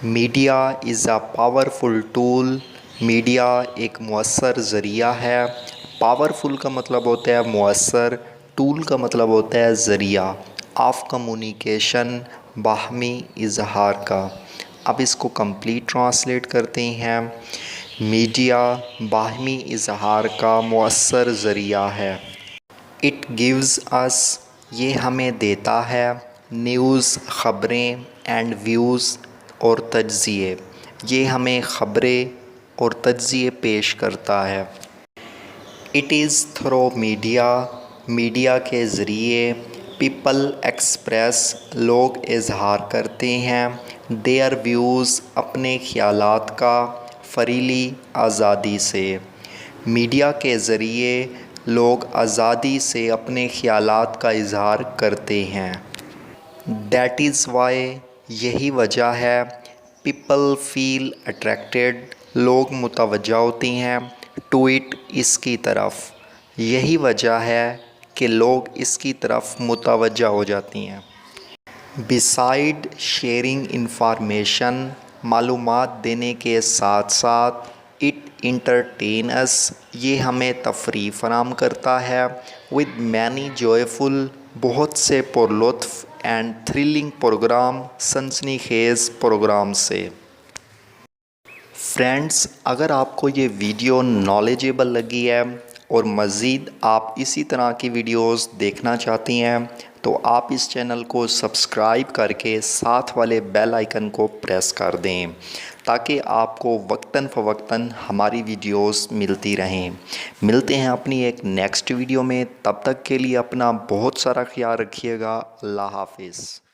Media is a powerful tool. Media ایک مؤثر ذریعہ ہے۔ پاورفل کا مطلب ہوتا ہے مؤثر، ٹول کا مطلب ہوتا ہے ذریعہ آف کمیونیکیشن، باہمی اظہار کا۔ اب اس کو کمپلیٹ ٹرانسلیٹ کرتے ہیں۔ میڈیا باہمی اظہار کا مؤثر ذریعہ ہے۔ اٹ گیوز اس، یہ ہمیں دیتا ہے، نیوز خبریں، اینڈ ویوز اور تجزیے، یہ ہمیں خبریں اور تجزیے پیش کرتا ہے۔ It is through media, media کے ذریعے، پیپل ایکسپریس، لوگ اظہار کرتے ہیں، دیئر ویوز، اپنے خیالات کا، فریلی، آزادی سے۔ میڈیا کے ذریعے لوگ آزادی سے اپنے خیالات کا اظہار کرتے ہیں۔ دیٹ از وائی، یہی وجہ ہے، پیپل فیل اٹریکٹڈ، لوگ متوجہ ہوتے ہیں، ٹو اٹ، اس کی طرف، یہی وجہ ہے کہ لوگ اس کی طرف متوجہ ہو جاتی ہیں۔ بیسائڈ شیئرنگ انفارمیشن، معلومات دینے کے ساتھ ساتھ، اٹ انٹرٹینس، یہ ہمیں تفریح فراہم کرتا ہے، ود مینی جوائفل، بہت سے پرلطف، اینڈ تھرلنگ پروگرام، سنسنی خیز پروگرام سے۔ فرینڈز، اگر آپ کو یہ ویڈیو نالجیبل لگی ہے اور مزید آپ اسی طرح کی ویڈیوز دیکھنا چاہتی ہیں تو آپ اس چینل کو سبسکرائب کر کے ساتھ والے بیل آئیکن کو پریس کر دیں تاکہ آپ کو وقتاً فوقتاً ہماری ویڈیوز ملتی رہیں۔ ملتے ہیں اپنی ایک نیکسٹ ویڈیو میں، تب تک کے لیے اپنا بہت سارا خیال رکھیے گا۔ اللہ حافظ۔